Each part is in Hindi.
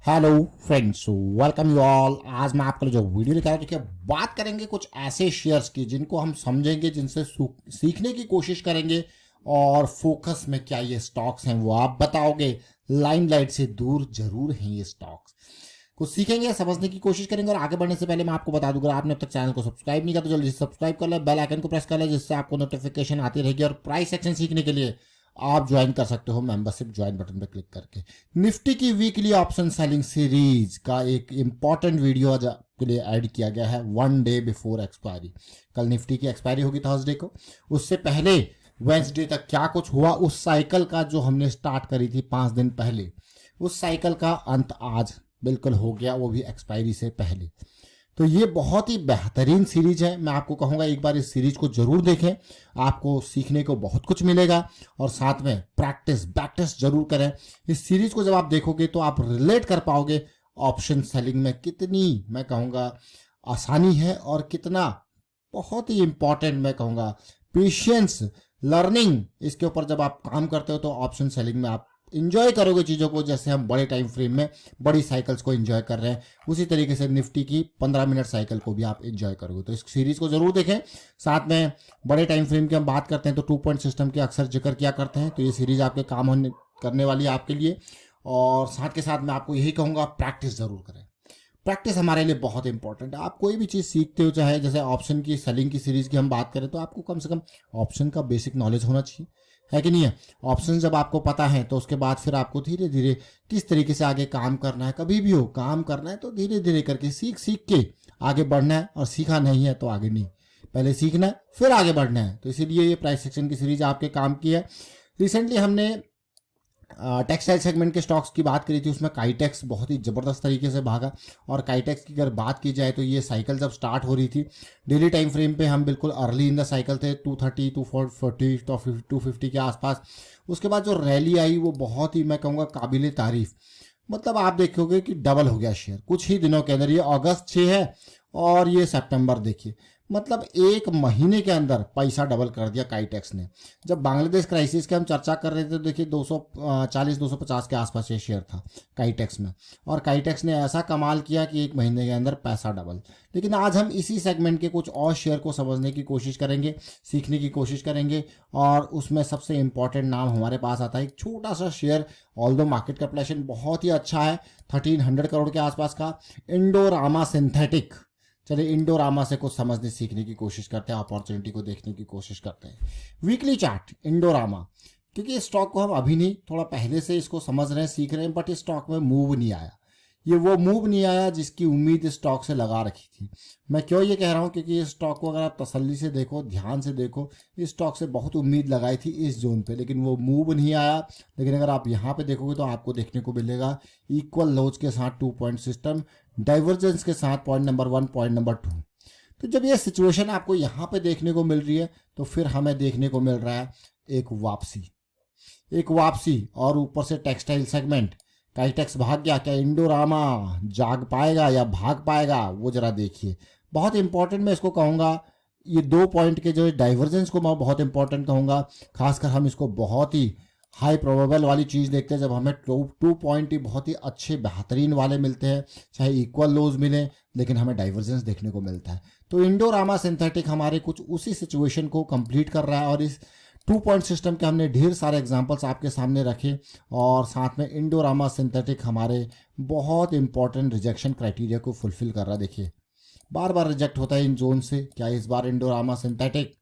Hello friends, welcome you all. आज मैं आपके लिए जो वीडियो लेकर आया देखिए, बात करेंगे कुछ ऐसे शेयर्स की जिनको हम समझेंगे, जिनसे सीखने की कोशिश करेंगे और फोकस में क्या ये स्टॉक्स हैं वो आप बताओगे। लाइमलाइट से दूर जरूर हैं ये स्टॉक्स। कुछ सीखेंगे, समझने की कोशिश करेंगे। और आगे बढ़ने से पहले मैं आपको बता दूंगा, आपने अब तक चैनल को सब्सक्राइब नहीं किया तो जल्दी से सब्सक्राइब कर ले, बेल आइकन को प्रेस कर ले, जिससे आपको नोटिफिकेशन आती रहेगी। और प्राइस एक्शन सीखने के लिए आप ज्वाइन कर सकते हो मेंबरशिप ज्वाइन बटन पर क्लिक करके। निफ्टी की वीकली ऑप्शन सेलिंग सीरीज का एक इंपॉर्टेंट वीडियो आज आपके लिए ऐड किया गया है, 1 डे बिफोर एक्सपायरी। कल निफ्टी की एक्सपायरी होगी थर्सडे को, उससे पहले वेंसडे तक क्या कुछ हुआ, उस साइकिल का जो हमने स्टार्ट करी थी 5 दिन पहले, उस साइकिल का अंत आज बिल्कुल हो गया, वो भी एक्सपायरी से पहले। तो ये बहुत ही बेहतरीन सीरीज है। मैं आपको कहूंगा एक बार इस सीरीज को जरूर देखें, आपको सीखने को बहुत कुछ मिलेगा। और साथ में प्रैक्टिस बैक टेस्ट जरूर करें। इस सीरीज को जब आप देखोगे तो आप रिलेट कर पाओगे ऑप्शन सेलिंग में कितनी, मैं कहूंगा, आसानी है और कितना बहुत ही इंपॉर्टेंट, मैं कहूंगा, पेशेंस लर्निंग इसके ऊपर जब आप काम करते हो तो ऑप्शन सेलिंग में आप इंजॉय करोगे चीज़ों को, जैसे हम बड़े टाइम फ्रेम में बड़ी साइकिल्स को इंजॉय कर रहे हैं, उसी तरीके से निफ्टी की 15 मिनट साइकिल को भी आप इंजॉय करोगे। तो इस सीरीज को जरूर देखें। साथ में बड़े टाइम फ्रेम की हम बात करते हैं तो 2 पॉइंट सिस्टम की अक्सर जिक्र किया करते हैं, तो ये सीरीज आपके काम करने वाली है आपके लिए। और साथ के साथ मैं आपको यही कहूँगा, प्रैक्टिस जरूर करें। प्रैक्टिस हमारे लिए बहुत इंपॉर्टेंट है। आप कोई भी चीज़ सीखते हो, चाहे जैसे ऑप्शन की सेलिंग की सीरीज की हम बात करें, तो आपको कम से कम ऑप्शन का बेसिक नॉलेज होना चाहिए, है कि नहीं है। ऑप्शन जब आपको पता है तो उसके बाद फिर आपको धीरे धीरे किस तरीके से आगे काम करना है, कभी भी हो काम करना है तो धीरे धीरे करके सीख सीख के आगे बढ़ना है। और सीखा नहीं है तो आगे नहीं, पहले सीखना है फिर आगे बढ़ना है। तो इसीलिए ये प्राइस सेक्शन की सीरीज आपके काम की है। रिसेंटली हमने टेक्सटाइल सेगमेंट के स्टॉक्स की बात करी थी, उसमें काइटेक्स बहुत ही ज़बरदस्त तरीके से भागा। और काइटेक्स की अगर बात की जाए तो ये साइकिल जब स्टार्ट हो रही थी डेली टाइम फ्रेम पे, हम बिल्कुल अर्ली इन द साइकिल थे, 230 240 तो 250 के आसपास। उसके बाद जो रैली आई वो बहुत ही, मैं कहूँगा, काबिल तारीफ। मतलब आप देखोगे कि डबल हो गया शेयर कुछ ही दिनों के अंदर। ये अगस्त 6 है और ये सितंबर देखिए, मतलब 1 महीने के अंदर पैसा डबल कर दिया काइटेक्स ने। जब बांग्लादेश क्राइसिस की हम चर्चा कर रहे थे तो देखिए 240 250 के आसपास ये शेयर था काइटेक्स में, और काइटेक्स ने ऐसा कमाल किया कि 1 महीने के अंदर पैसा डबल। लेकिन आज हम इसी सेगमेंट के कुछ और शेयर को समझने की कोशिश करेंगे, सीखने की कोशिश करेंगे। और उसमें सबसे इंपॉर्टेंट नाम हमारे पास आता है, एक छोटा सा शेयर, ऑल्दो मार्केट कैपिटलाइजेशन बहुत ही अच्छा है, 1300 करोड़ के आसपास का, इंडोरामा सिंथेटिक। चलिए इंडोरामा से कुछ समझने सीखने की कोशिश करते हैं, अपॉर्चुनिटी को देखने की कोशिश करते हैं। वीकली चार्ट इंडोरामा, क्योंकि इस स्टॉक को हम अभी नहीं, थोड़ा पहले से इसको समझ रहे हैं, सीख रहे हैं, बट इस स्टॉक में मूव नहीं आया। ये वो मूव नहीं आया जिसकी उम्मीद इस स्टॉक से लगा रखी थी। मैं क्यों ये कह रहा हूँ, क्योंकि इस स्टॉक को अगर आप तसल्ली से देखो, ध्यान से देखो, इस स्टॉक से बहुत उम्मीद लगाई थी इस जोन पे, लेकिन वो मूव नहीं आया। लेकिन अगर आप यहाँ पे देखोगे तो आपको देखने को मिलेगा इक्वल लोज के साथ 2 पॉइंट सिस्टम, डाइवर्जेंस के साथ पॉइंट नंबर 1 पॉइंट नंबर 2। तो जब ये सिचुएशन आपको यहाँ पे देखने को मिल रही है तो फिर हमें देखने को मिल रहा है एक वापसी, एक वापसी। और ऊपर से टेक्सटाइल सेगमेंट, काइटेक्स भाग गया, क्या इंडोरामा जाग पाएगा या भाग पाएगा, वो जरा देखिए। बहुत इंपॉर्टेंट मैं इसको कहूँगा, ये 2 पॉइंट के जो डाइवर्जेंस को मैं बहुत इंपॉर्टेंट कहूँगा। खासकर हम इसको बहुत ही हाई प्रोबेबल वाली चीज़ देखते हैं जब हमें 2 पॉइंट ही बहुत ही अच्छे बेहतरीन वाले मिलते हैं, चाहे इक्वल लोज मिले, लेकिन हमें डाइवर्जेंस देखने को मिलता है। तो इंडोरामा सिंथेटिक हमारे कुछ उसी सिचुएशन को कंप्लीट कर रहा है। और इस 2 पॉइंट सिस्टम के हमने ढेर सारे एग्जांपल्स आपके सामने रखे, और साथ में इंडोरामा सिंथेटिक हमारे बहुत इंपॉर्टेंट रिजेक्शन क्राइटेरिया को फुलफिल कर रहा है। देखिए बार बार रिजेक्ट होता है इन जोन से, क्या इस बार इंडोरामा सिंथेटिक,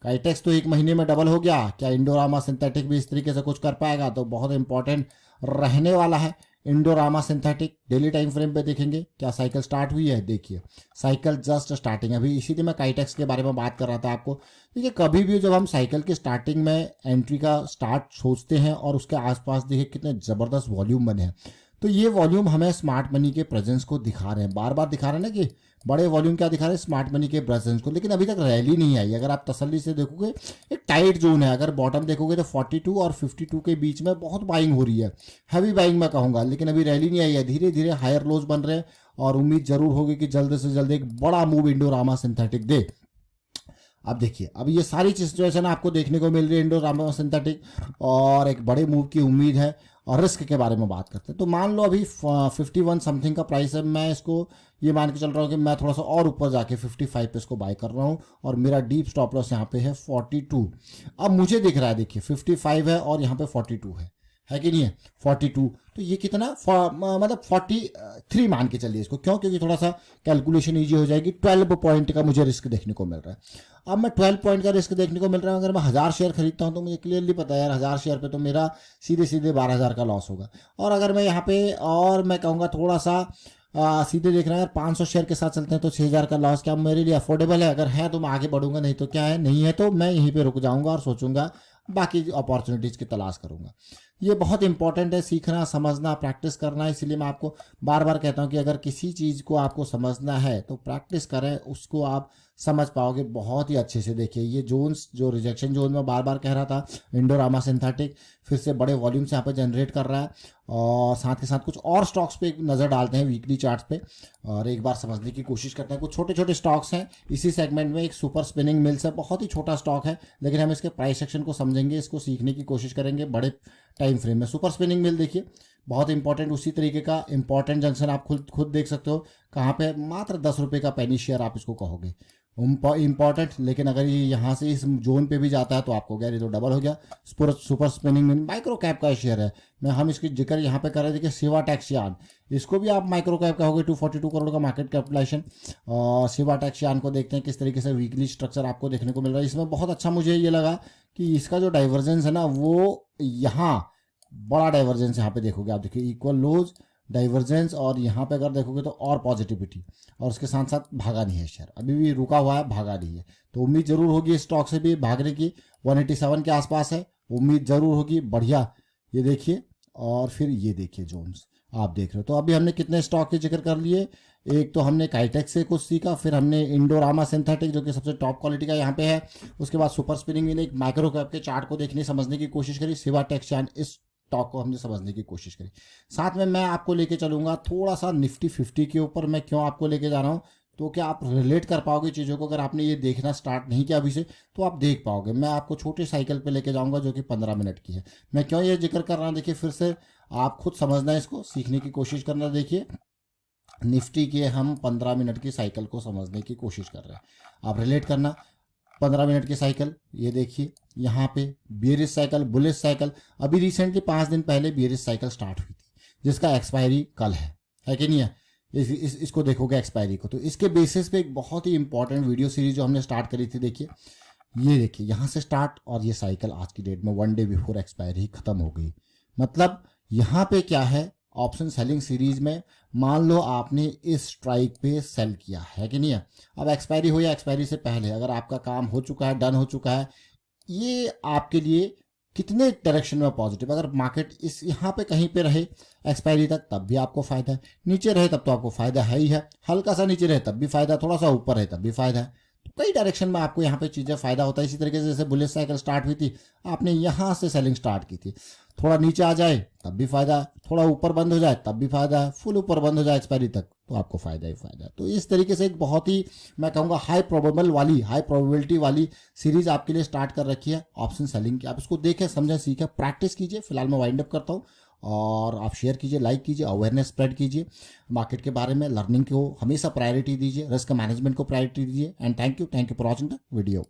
काइटेक्स तो 1 महीने में डबल हो गया, क्या इंडोरामा सिंथेटिक भी इस तरीके से कुछ कर पाएगा, तो बहुत इंपॉर्टेंट रहने वाला है Indorama synthetic. Daily time frame पे देखेंगे क्या साइकिल स्टार्ट हुई है, देखिए साइकिल जस्ट स्टार्टिंग अभी, इसीलिए मैं काइटेक्स के बारे में बात कर रहा था आपको। देखिए कभी भी जब हम साइकिल की स्टार्टिंग में एंट्री का स्टार्ट सोचते हैं और उसके आसपास देखिए कितने ज़बरदस्त वॉल्यूम बने हैं, तो ये वॉल्यूम हमें स्मार्ट मनी के प्रेजेंस को दिखा रहे हैं, बार बार दिखा रहे हैं ना कि बड़े वॉल्यूम क्या दिखा रहे हैं, स्मार्ट मनी के प्रेजेंस को। लेकिन अभी तक रैली नहीं आई। अगर आप तसल्ली से देखोगे एक टाइट जोन है, अगर बॉटम देखोगे तो 42 और 52 के बीच में बहुत बाइंग हो रही है, हैवी बाइंग मैं कहूँगा, लेकिन अभी रैली नहीं आई है। धीरे धीरे हायर लोज बन रहे हैं और उम्मीद जरूर होगी कि जल्द से जल्द एक बड़ा मूव इंडोरामा सिंथेटिक दे। अब देखिए, अब ये सारी सिचुएशन आपको देखने को मिल रही है इंडोरामा सिंथेटिक, और एक बड़े मूव की उम्मीद है। और रिस्क के बारे में बात करते हैं। तो मान लो अभी 51 समथिंग का प्राइस है, मैं इसको ये मान के चल रहा हूँ कि मैं थोड़ा सा और ऊपर जाके 55 पे इसको बाय कर रहा हूँ और मेरा डीप स्टॉप लॉस यहाँ पे है 42। अब मुझे दिख रहा है, देखिए 55 है और यहाँ पे 42 है कि नहीं है 42। तो ये कितना मतलब 43 मान के चलिए इसको, क्यों? क्योंकि थोड़ा सा कैलकुलेशन ईजी हो जाएगी। 12 पॉइंट का मुझे रिस्क देखने को मिल रहा है। अब मैं 12 पॉइंट का रिस्क देखने को मिल रहा है, अगर मैं 1000 शेयर खरीदता हूँ तो मुझे क्लियरली पता है यार 1000 शेयर पे तो मेरा सीधे सीधे 12,000 का लॉस होगा। और अगर मैं यहाँ पे और मैं कहूँगा थोड़ा सा सीधे देख रहे हैं यार 500 शेयर के साथ चलते हैं तो 6,000 का लॉस क्या मेरे लिए अफोर्डेबल है? अगर है तो मैं आगे बढ़ूंगा, नहीं तो क्या है, नहीं है तो मैं यहीं पे रुक जाऊंगा और सोचूंगा बाकी अपॉर्चुनिटीज़ की तलाश करूंगा। ये बहुत इंपॉर्टेंट है, सीखना, समझना, प्रैक्टिस करना। इसलिए मैं आपको बार बार कहता हूँ कि अगर किसी चीज़ को आपको समझना है तो प्रैक्टिस करें, उसको आप समझ पाओगे बहुत ही अच्छे से। देखिए ये जोन्स, जो रिजेक्शन जोन में बार बार कह रहा था, इंडोरामा सिंथेटिक फिर से बड़े वॉल्यूम से यहाँ पे जनरेट कर रहा है। और साथ के साथ कुछ और स्टॉक्स पे एक नज़र डालते हैं वीकली चार्ट्स पे और एक बार समझने की कोशिश करते हैं। कुछ छोटे छोटे स्टॉक्स हैं इसी सेगमेंट में। एक सुपर स्पिनिंग मिल्स है, बहुत ही छोटा स्टॉक है, लेकिन हम इसके प्राइस सेक्शन को समझेंगे, इसको सीखने की कोशिश करेंगे बड़े टाइम फ्रेम में। सुपर स्पिनिंग मिल देखिए बहुत इंपॉर्टेंट, उसी तरीके का इंपॉर्टेंट जंक्शन आप खुद देख सकते हो कहाँ पे, मात्र 10 रुपये का पेनी शेयर आप इसको कहोगे इंपॉर्टेंट। लेकिन अगर ये यहाँ से इस जोन पे भी जाता है तो आपको गया, ये तो डबल हो गया। Super spinning mill micro cap का शेयर है, मैं हम इसकी जिक्र यहाँ पे कर रहे थे कि शिवा टैक्सियान, इसको भी आप माइक्रो कैप कहोगे। 242 करोड़ का मार्केट कैपिटलाइजेशन। और शिवा टैक्सियान को देखते हैं किस तरीके से वीकली स्ट्रक्चर आपको देखने को मिल रहा है। इसमें बहुत अच्छा मुझे ये लगा कि इसका जो डाइवर्जेंस है ना, वो यहाँ बड़ा डाइवर्जेंस यहाँ पे देखोगे आप, देखिए इक्वल लोज डाइवर्जेंस, और यहाँ पे अगर देखोगे तो और पॉजिटिविटी, और उसके साथ साथ भागा नहीं है शेयर, अभी भी रुका हुआ है, भागा नहीं है। तो उम्मीद जरूर होगी स्टॉक से भी भागने की। 187 के आसपास है, उम्मीद जरूर होगी। बढ़िया, ये देखिए और फिर ये देखिए जोन्स आप देख रहे हो। तो अभी हमने कितने स्टॉक के जिक्र कर लिए, एक तो हमने काइटेक्स से कुछ सीखा, फिर हमने इंडोरामा सिंथेटिक जो कि सबसे टॉप क्वालिटी का यहाँ पे है, उसके बाद सुपर स्पिनिंग मिल, एक माइक्रो कैप के चार्ट को देखने समझने की कोशिश करी, शिवा टैक्सियान, इस स्टॉक को हमने समझने की कोशिश करी। साथ में मैं आपको लेके चलूंगा थोड़ा सा निफ्टी 50 के ऊपर। मैं क्यों आपको लेके जा रहा हूँ, तो क्या आप रिलेट कर पाओगे चीज़ों को। अगर आपने ये देखना स्टार्ट नहीं किया अभी से तो आप देख पाओगे। मैं आपको छोटे साइकिल पे लेके जाऊंगा जो कि 15 मिनट की है। मैं क्यों ये जिक्र कर रहा हूँ, देखिए फिर से आप खुद समझना है, इसको सीखने की कोशिश करना। देखिए निफ्टी के हम 15 मिनट की साइकिल को समझने की कोशिश कर रहे हैं, आप रिलेट करना। 15 मिनट की साइकिल, ये देखिए यहाँ पे बियरिश साइकिल, बुलिश साइकिल। अभी रिसेंटली 5 दिन पहले बियरिश साइकिल स्टार्ट हुई थी जिसका एक्सपायरी कल है कि नहीं है। इसको देखोगे एक्सपायरी को, तो इसके बेसिस पे एक बहुत ही इंपॉर्टेंट वीडियो सीरीज जो हमने स्टार्ट करी थी, देखिए ये देखिए यहाँ से स्टार्ट, और ये साइकिल आज की डेट में 1 डे बिफोर एक्सपायरी खत्म हो गई। मतलब यहाँ पे क्या है, ऑप्शन सेलिंग सीरीज में मान लो आपने इस स्ट्राइक पे सेल किया है कि नहीं है। अब एक्सपायरी हो या एक्सपायरी से पहले अगर आपका काम हो चुका है, डन हो चुका है, ये आपके लिए कितने डायरेक्शन में पॉजिटिव। अगर मार्केट इस यहाँ पे कहीं पे रहे एक्सपायरी तक तब भी आपको फायदा है, नीचे रहे तब तो आपको फायदा है ही है, हल्का सा नीचे रहे तब भी फायदा, थोड़ा सा ऊपर रहे तब भी फायदा है। तो कई डायरेक्शन में आपको यहाँ पे चीज़ें फायदा होता है। इसी तरीके से जैसे बुलिश साइकिल स्टार्ट हुई थी, आपने यहाँ से सेलिंग स्टार्ट की थी, थोड़ा नीचे आ जाए तब भी फायदा, थोड़ा ऊपर बंद हो जाए तब भी फायदा है, फुल ऊपर बंद हो जाए एक्सपायरी तक तो आपको फायदा ही फायदा है। तो इस तरीके से एक बहुत ही मैं कहूँगा हाई प्रोबेबिलिटी वाली सीरीज आपके लिए स्टार्ट कर रखी है ऑप्शन सेलिंग की। आप इसको देखें, समझें, सीखें, प्रैक्टिस कीजिए। फिलहाल मैं वाइंड अप करता हूँ और आप शेयर कीजिए, लाइक कीजिए, अवेयरनेस स्प्रेड कीजिए मार्केट के बारे में। लर्निंग को हमेशा प्रायोरिटी दीजिए, रिस्क मैनेजमेंट को प्रायोरिटी दीजिए। And thank you for watching the video.